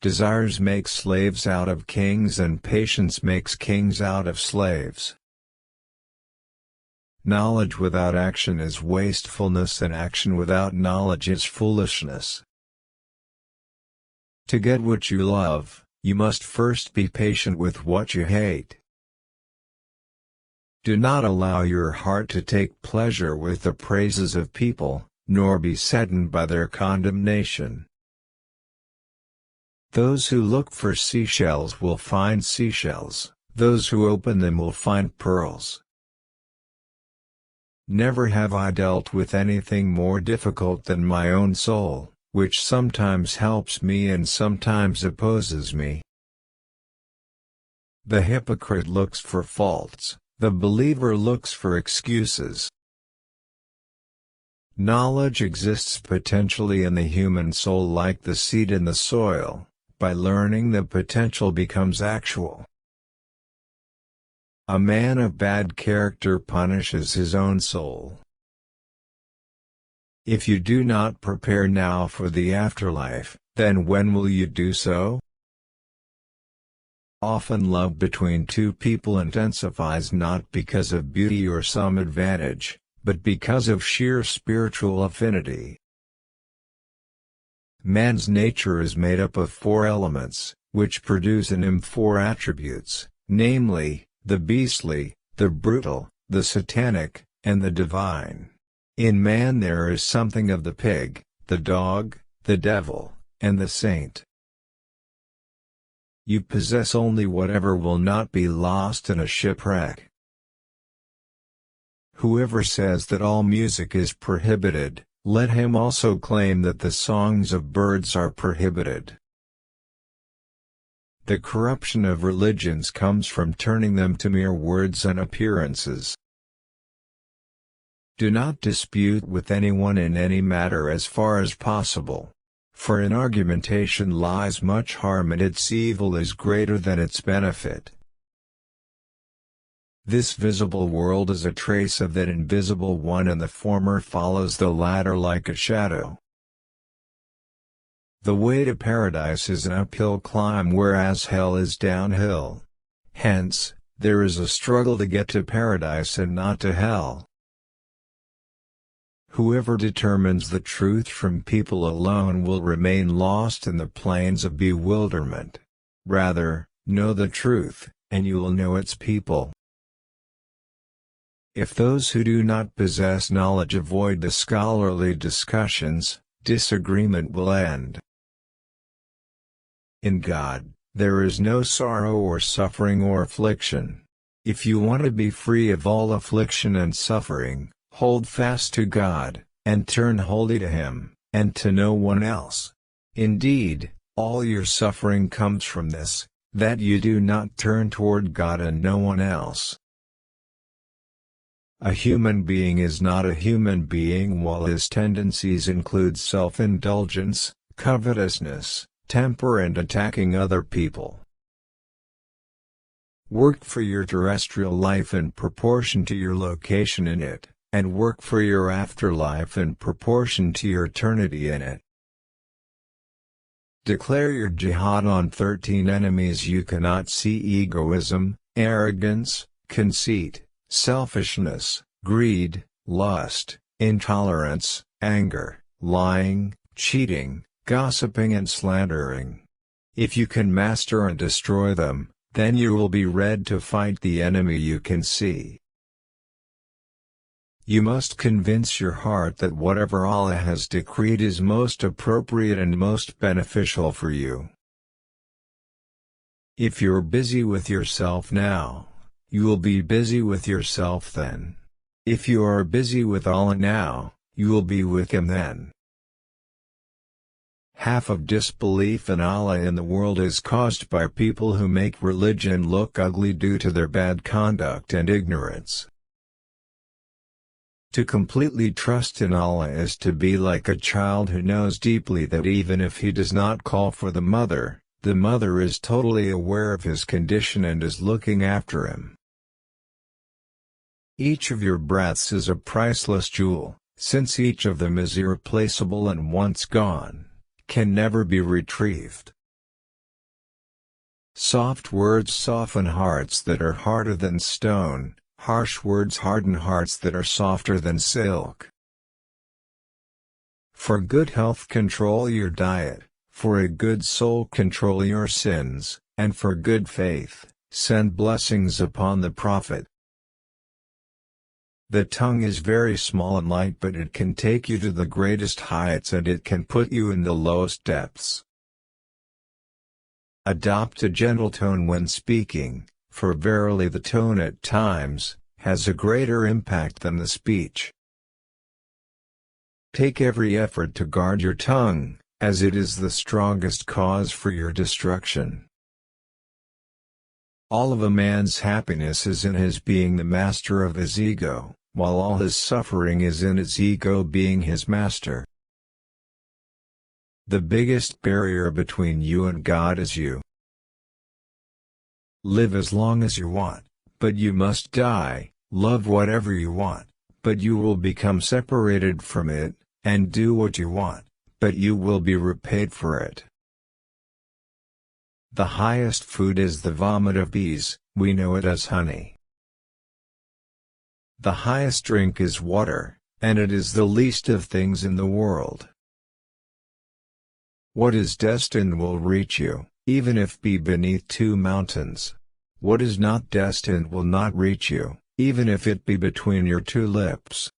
desires make slaves out of kings and patience makes kings out of slaves. Knowledge without action is wastefulness and action without knowledge is foolishness. To get what you love, you must first be patient with what you hate. Do not allow your heart to take pleasure with the praises of people, nor be saddened by their condemnation. Those who look for seashells will find seashells, those who open them will find pearls. Never have I dealt with anything more difficult than my own soul, which sometimes helps me and sometimes opposes me. The hypocrite looks for faults, the believer looks for excuses. Knowledge exists potentially in the human soul like the seed in the soil. By learning, the potential becomes actual. A man of bad character punishes his own soul. If you do not prepare now for the afterlife, then when will you do so? Often love between two people intensifies not because of beauty or some advantage, but because of sheer spiritual affinity. Man's nature is made up of four elements, which produce in him four attributes, namely, the beastly, the brutal, the satanic, and the divine. In man there is something of the pig, the dog, the devil, and the saint. You possess only whatever will not be lost in a shipwreck. Whoever says that all music is prohibited, let him also claim that the songs of birds are prohibited. The corruption of religions comes from turning them to mere words and appearances. Do not dispute with anyone in any matter as far as possible, for in argumentation lies much harm and its evil is greater than its benefit. This visible world is a trace of that invisible one and the former follows the latter like a shadow. The way to paradise is an uphill climb whereas hell is downhill. Hence, there is a struggle to get to paradise and not to hell. Whoever determines the truth from people alone will remain lost in the plains of bewilderment. Rather, know the truth, and you will know its people. If those who do not possess knowledge avoid the scholarly discussions, disagreement will end. In God, there is no sorrow or suffering or affliction. If you want to be free of all affliction and suffering, hold fast to God, and turn wholly to Him, and to no one else. Indeed, all your suffering comes from this, that you do not turn toward God and no one else. A human being is not a human being while his tendencies include self-indulgence, covetousness, temper and attacking other people. Work for your terrestrial life in proportion to your location in it, and work for your afterlife in proportion to your eternity in it. Declare your jihad on 13 enemies you cannot see: egoism, arrogance, conceit, selfishness, greed, lust, intolerance, anger, lying, cheating, gossiping and slandering. If you can master and destroy them, then you will be ready to fight the enemy you can see. You must convince your heart that whatever Allah has decreed is most appropriate and most beneficial for you. If you're busy with yourself now, you will be busy with yourself then. If you are busy with Allah now, you will be with Him then. Half of disbelief in Allah in the world is caused by people who make religion look ugly due to their bad conduct and ignorance. To completely trust in Allah is to be like a child who knows deeply that even if he does not call for the mother is totally aware of his condition and is looking after him. Each of your breaths is a priceless jewel, since each of them is irreplaceable and once gone, can never be retrieved. Soft words soften hearts that are harder than stone, harsh words harden hearts that are softer than silk. For good health control your diet, for a good soul control your sins, and for good faith, send blessings upon the Prophet. The tongue is very small and light, but it can take you to the greatest heights and it can put you in the lowest depths. Adopt a gentle tone when speaking, for verily the tone at times has a greater impact than the speech. Take every effort to guard your tongue, as it is the strongest cause for your destruction. All of a man's happiness is in his being the master of his ego, while all his suffering is in his ego being his master. The biggest barrier between you and God is you. Live as long as you want, but you must die. Love whatever you want, but you will become separated from it, and do what you want, but you will be repaid for it. The highest food is the vomit of bees, we know it as honey. The highest drink is water, and it is the least of things in the world. What is destined will reach you, even if be beneath 2 mountains. What is not destined will not reach you, even if it be between your 2 lips.